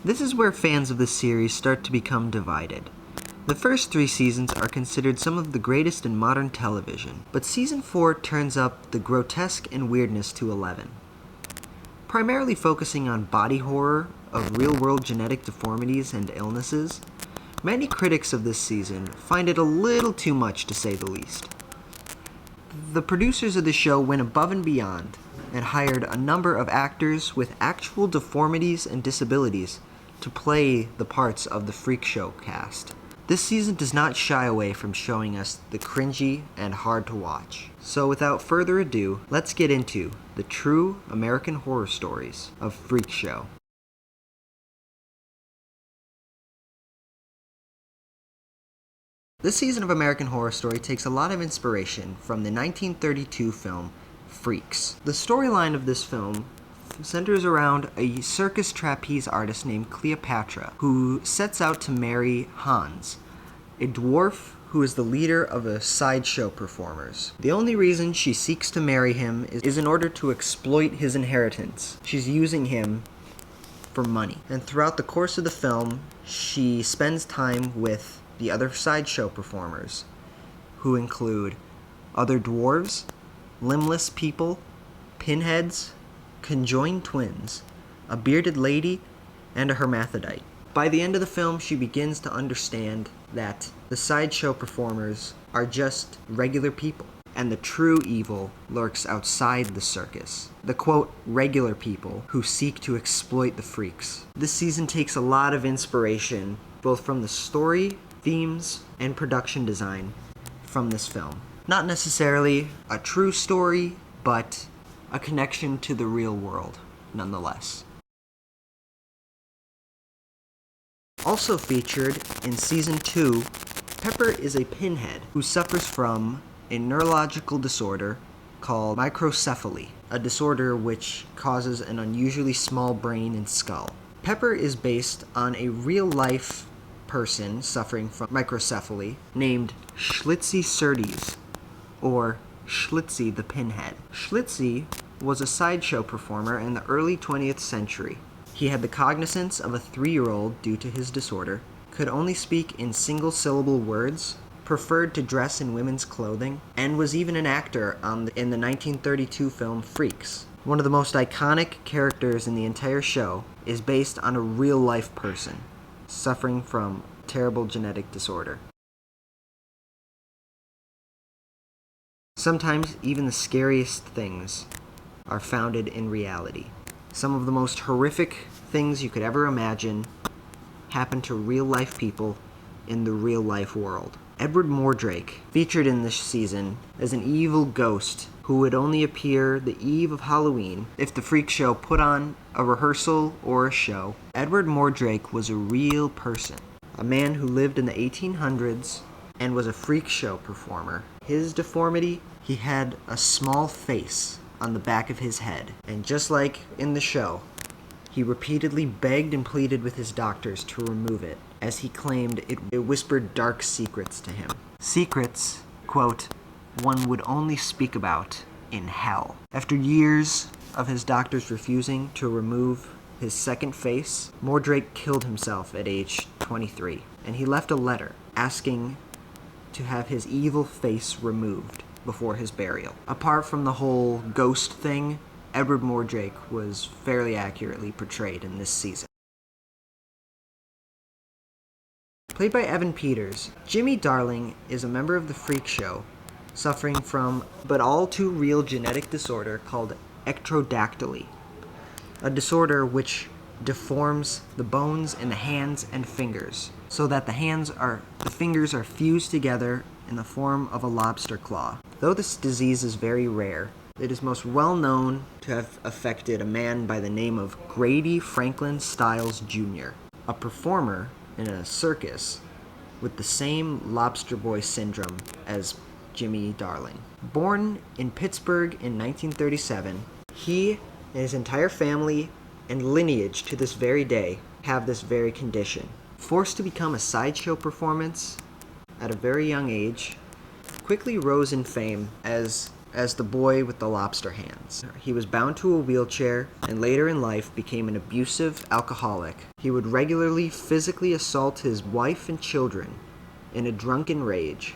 This is where fans of the series start to become divided. The first 3 seasons are considered some of the greatest in modern television, but season 4 turns up the grotesque and weirdness to 11. Primarily focusing on body horror of real-world genetic deformities and illnesses, many critics of this season find it a little too much, to say the least. The producers of the show went above and beyond and hired a number of actors with actual deformities and disabilities to play the parts of the freak show cast. This season does not shy away from showing us the cringy and hard to watch. So without further ado, let's get into the true American horror stories of Freak Show. This season of American Horror Story takes a lot of inspiration from the 1932 film Freaks. The storyline of this film centers around a circus trapeze artist named Cleopatra, who sets out to marry Hans, a dwarf who is the leader of a sideshow performers. The only reason she seeks to marry him is in order to exploit his inheritance. She's using him for money. And throughout the course of the film, she spends time with the other sideshow performers, who include other dwarves, limbless people, pinheads, conjoined twins, a bearded lady, and a hermaphrodite. By the end of the film, she begins to understand that the sideshow performers are just regular people, and the true evil lurks outside the circus. The quote, regular people who seek to exploit the freaks. This season takes a lot of inspiration, both from the story, themes, and production design from this film. Not necessarily a true story, but a connection to the real world, nonetheless. Also featured in Season 2, Pepper is a pinhead who suffers from a neurological disorder called microcephaly, a disorder which causes an unusually small brain and skull. Pepper is based on a real-life person suffering from microcephaly named Schlitzie Surtees, or Schlitzie the Pinhead. Schlitzie was a sideshow performer in the early 20th century. He had the cognizance of a 3-year-old due to his disorder, could only speak in single-syllable words, preferred to dress in women's clothing, and was even an actor in the 1932 film Freaks. One of the most iconic characters in the entire show is based on a real-life person suffering from terrible genetic disorder. Sometimes even the scariest things are founded in reality. Some of the most horrific things you could ever imagine happen to real-life people in the real-life world. Edward Mordrake, featured in this season as an evil ghost who would only appear the eve of Halloween if the freak show put on a rehearsal or a show. Edward Mordrake was a real person, a man who lived in the 1800s and was a freak show performer. His deformity, he had a small face on the back of his head, and just like in the show, he repeatedly begged and pleaded with his doctors to remove it, as he claimed it whispered dark secrets to him. Secrets, quote, one would only speak about in hell. After years of his doctors refusing to remove his second face, Mordrake killed himself at age 23, and he left a letter asking to have his evil face removed before his burial. Apart from the whole ghost thing, Edward Mordrake was fairly accurately portrayed in this season. Played by Evan Peters, Jimmy Darling is a member of the Freak Show, suffering from but all too real genetic disorder called ectrodactyly, a disorder which deforms the bones in the hands and fingers, so that the fingers are fused together in the form of a lobster claw. Though this disease is very rare, it is most well known to have affected a man by the name of Grady Franklin Stiles Jr., a performer in a circus with the same lobster boy syndrome as Jimmy Darling. Born in Pittsburgh in 1937, he and his entire family and lineage to this very day have this very condition. Forced to become a sideshow performance at a very young age, quickly rose in fame as the boy with the lobster hands. He was bound to a wheelchair and later in life became an abusive alcoholic. He would regularly physically assault his wife and children in a drunken rage.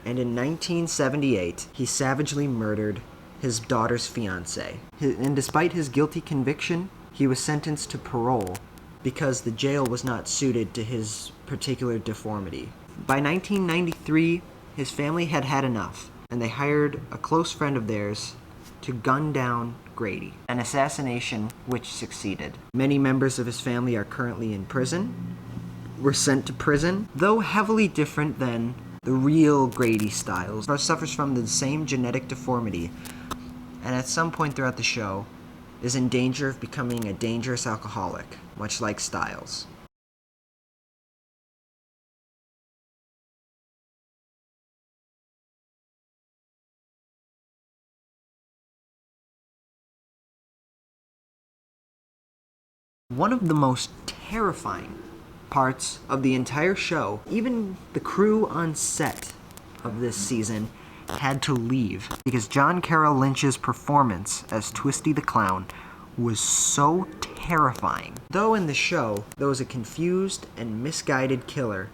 And in 1978, he savagely murdered his daughter's fiancé. And despite his guilty conviction, he was sentenced to parole because the jail was not suited to his particular deformity. By 1993, his family had had enough, and they hired a close friend of theirs to gun down Grady, an assassination which succeeded. Many members of his family are currently in prison, were sent to prison, though heavily different than the real Grady Stiles, suffers from the same genetic deformity, and at some point throughout the show is in danger of becoming a dangerous alcoholic, much like Stiles. One of the most terrifying parts of the entire show, even the crew on set of this season had to leave because John Carroll Lynch's performance as Twisty the Clown was so terrifying. Though in the show there was a confused and misguided killer,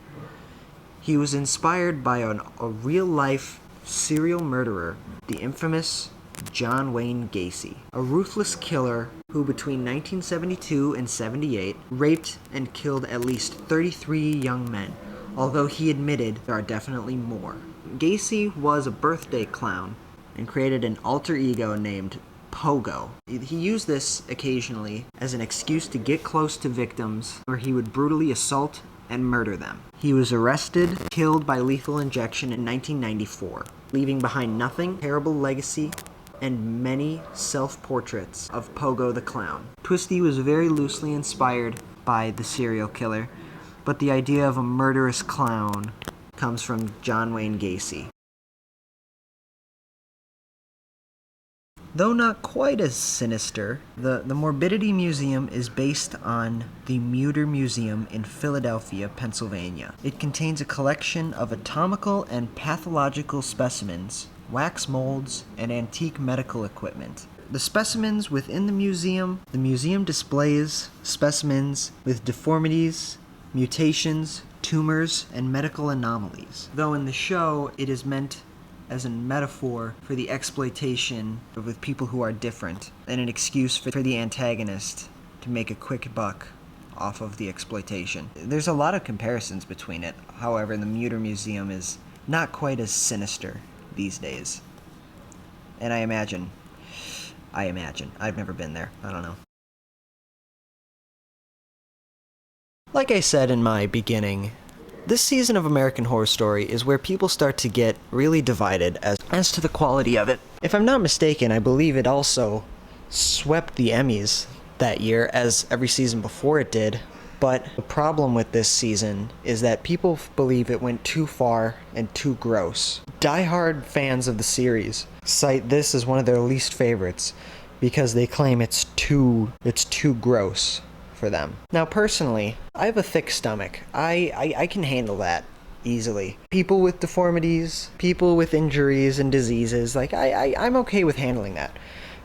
he was inspired by a real-life serial murderer, the infamous John Wayne Gacy, a ruthless killer who between 1972 and 78 raped and killed at least 33 young men, although he admitted there are definitely more. Gacy was a birthday clown and created an alter ego named Pogo. He used this occasionally as an excuse to get close to victims where he would brutally assault and murder them. He was arrested, killed by lethal injection in 1994, leaving behind nothing, terrible legacy, and many self-portraits of Pogo the Clown. Twisty was very loosely inspired by the serial killer, but the idea of a murderous clown comes from John Wayne Gacy. Though not quite as sinister, the Morbidity Museum is based on the Muter Museum in Philadelphia, Pennsylvania. It contains a collection of anatomical and pathological specimens, wax molds, and antique medical equipment. The specimens within the museum displays specimens with deformities, mutations, tumors, and medical anomalies. Though in the show, it is meant as a metaphor for the exploitation with people who are different, and an excuse for the antagonist to make a quick buck off of the exploitation. There's a lot of comparisons between it. However, the Muter Museum is not quite as sinister these days. And I imagine, I've never been there, I don't know. Like I said in my beginning, this season of American Horror Story is where people start to get really divided as to the quality of it. If I'm not mistaken, I believe it also swept the Emmys that year, as every season before it did. But the problem with this season is that people believe it went too far and too gross. Die-hard fans of the series cite this as one of their least favorites because they claim it's too gross for them. Now, personally, I have a thick stomach. I can handle that easily. People with deformities, people with injuries and diseases, I'm okay with handling that.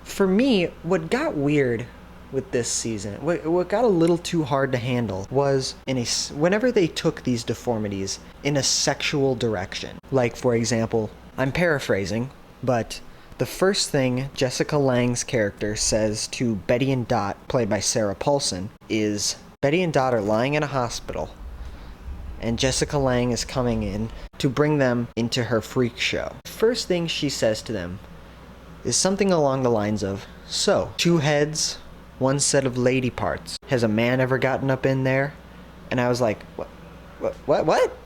For me, what got weird with this season, what got a little too hard to handle was whenever they took these deformities in a sexual direction. Like, for example, I'm paraphrasing, but the first thing Jessica Lange's character says to Betty and Dot, played by Sarah Paulson, is Betty and Dot are lying in a hospital, and Jessica Lange is coming in to bring them into her freak show. First thing she says to them is something along the lines of, "So, two heads, one set of lady parts. Has a man ever gotten up in there?" And I was like, what?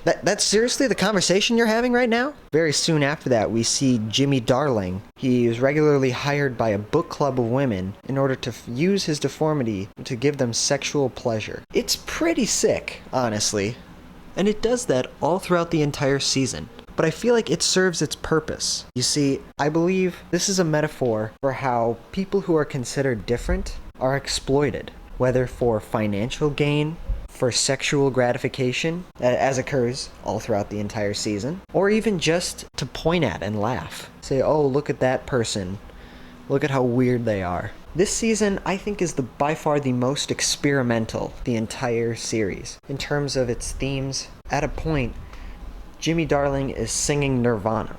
That's seriously the conversation you're having right now? Very soon after that, we see Jimmy Darling. He is regularly hired by a book club of women in order to use his deformity to give them sexual pleasure. It's pretty sick, honestly. And it does that all throughout the entire season. But I feel like it serves its purpose. You see, I believe this is a metaphor for how people who are considered different are exploited, whether for financial gain, for sexual gratification, as occurs all throughout the entire season, or even just to point at and laugh. Say, oh, look at that person. Look at how weird they are. This season, I think, is by far the most experimental the entire series. In terms of its themes, at a point, Jimmy Darling is singing Nirvana.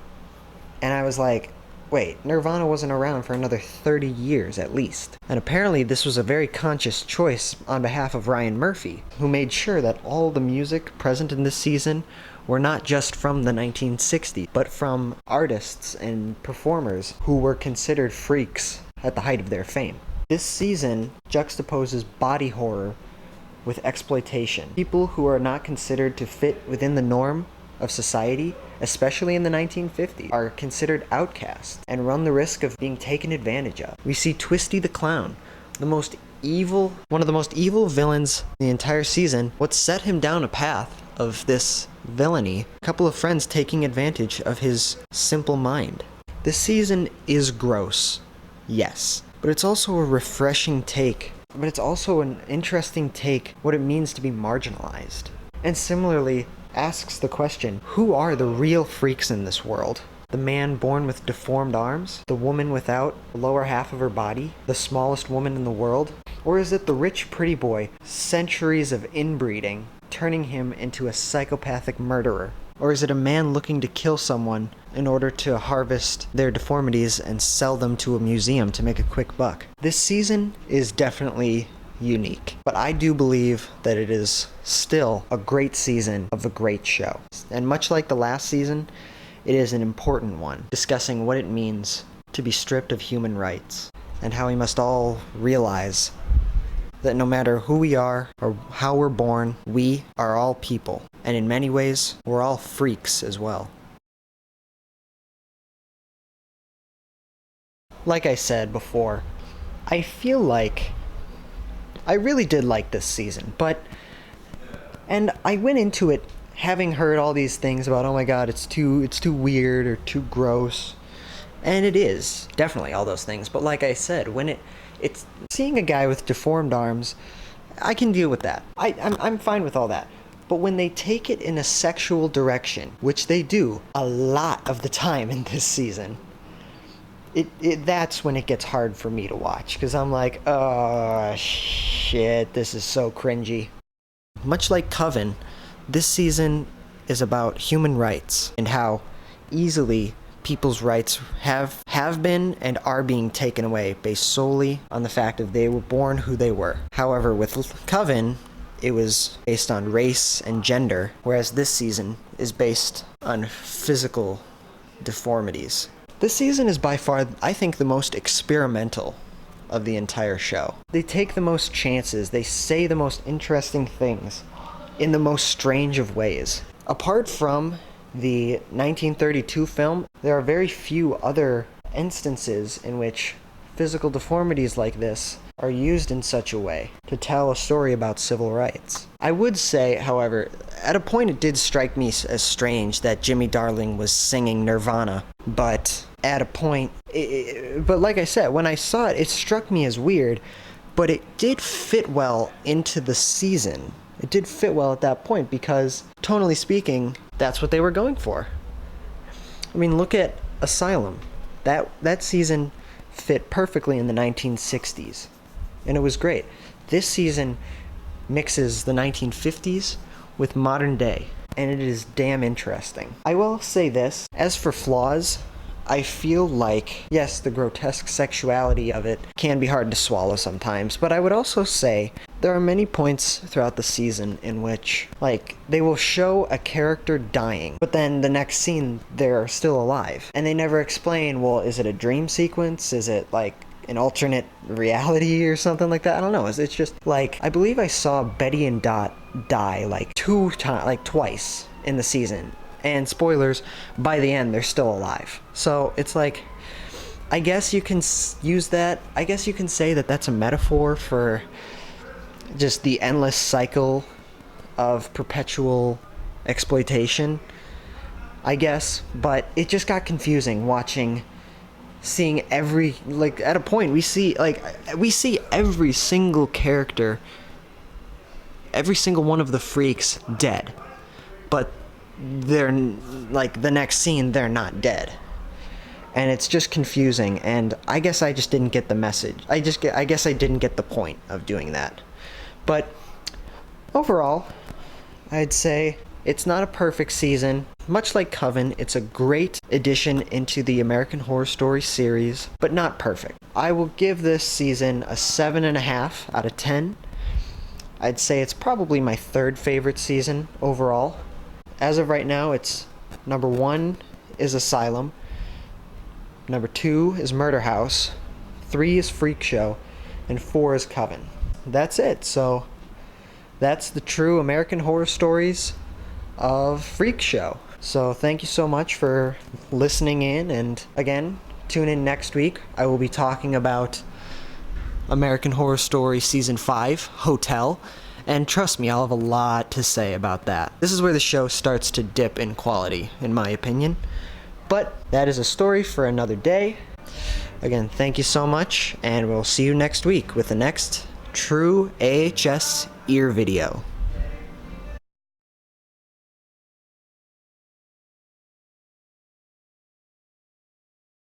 And I was like, wait, Nirvana wasn't around for another 30 years at least. And apparently this was a very conscious choice on behalf of Ryan Murphy, who made sure that all the music present in this season were not just from the 1960s, but from artists and performers who were considered freaks at the height of their fame. This season juxtaposes body horror with exploitation. People who are not considered to fit within the norm of society, especially in the 1950s, are considered outcasts and run the risk of being taken advantage of. We see Twisty the Clown, one of the most evil villains in the entire season. What set him down a path of this villainy? A couple of friends taking advantage of his simple mind. This season is gross, yes, but it's also a refreshing take. But it's also an interesting take what it means to be marginalized. And similarly, asks the question, who are the real freaks in this world? The man born with deformed arms? The woman without the lower half of her body? The smallest woman in the world? Or is it the rich pretty boy, centuries of inbreeding, turning him into a psychopathic murderer? Or is it a man looking to kill someone in order to harvest their deformities and sell them to a museum to make a quick buck? This season is definitely unique, but I do believe that it is still a great season of a great show. And much like the last season, it is an important one, discussing what it means to be stripped of human rights, and how we must all realize that no matter who we are or how we're born, we are all people. And in many ways, we're all freaks as well. Like I said before, I feel like I really did like this season, and I went into it having heard all these things about, oh my god, it's too weird or too gross. And it is, definitely all those things. But like I said, when it's seeing a guy with deformed arms, I can deal with that. I'm fine with all that. But when they take it in a sexual direction, which they do a lot of the time in this season, that's when it gets hard for me to watch, because I'm like, oh shit, this is so cringy. Much like Coven, this season is about human rights and how easily people's rights have been and are being taken away based solely on the fact that they were born who they were. However, with Coven, it was based on race and gender, whereas this season is based on physical deformities. This season is by far, I think, the most experimental of the entire show. They take the most chances, they say the most interesting things in the most strange of ways. Apart from the 1932 film, there are very few other instances in which physical deformities like this are used in such a way to tell a story about civil rights. I would say, however, at a point it did strike me as strange that Jimmy Darling was singing Nirvana, but at a point, but like I said, when I saw it, it struck me as weird, but it did fit well into the season. It did fit well at that point because, tonally speaking, that's what they were going for. I mean, look at Asylum. That season fit perfectly in the 1960s, and it was great. This season mixes the 1950s with modern day, and it is damn interesting. I will say this, as for flaws, I feel like, yes, the grotesque sexuality of it can be hard to swallow sometimes, but I would also say there are many points throughout the season in which, like, they will show a character dying, but then the next scene, they're still alive. And they never explain, well, is it a dream sequence? Is it, like, an alternate reality or something like that? I don't know. It's just, like, I believe I saw Betty and Dot die, like, twice in the season. And spoilers, by the end, they're still alive. So it's like, I guess you can use that. I guess you can say that that's a metaphor for just the endless cycle of perpetual exploitation, I guess. But it just got confusing seeing every, like, at a point we see every single character every single one of the freaks dead. But they're, like, the next scene, they're not dead. And it's just confusing, and I guess I just didn't get the message. I guess I didn't get the point of doing that. But overall, I'd say it's not a perfect season. Much like Coven, it's a great addition into the American Horror Story series, but not perfect. I will give this season a 7.5 out of 10. I'd say it's probably my third favorite season overall. As of right now, it's number 1 is Asylum, number 2 is Murder House, 3 is Freak Show, and 4 is Coven. That's it. So that's the true American Horror Stories of Freak Show. So thank you so much for listening in, and again, tune in next week. I will be talking about American Horror Story Season 5, Hotel, and trust me, I'll have a lot to say about that. This is where the show starts to dip in quality, in my opinion. But that is a story for another day. Again, thank you so much, and we'll see you next week with the next true AHS E.A.R video.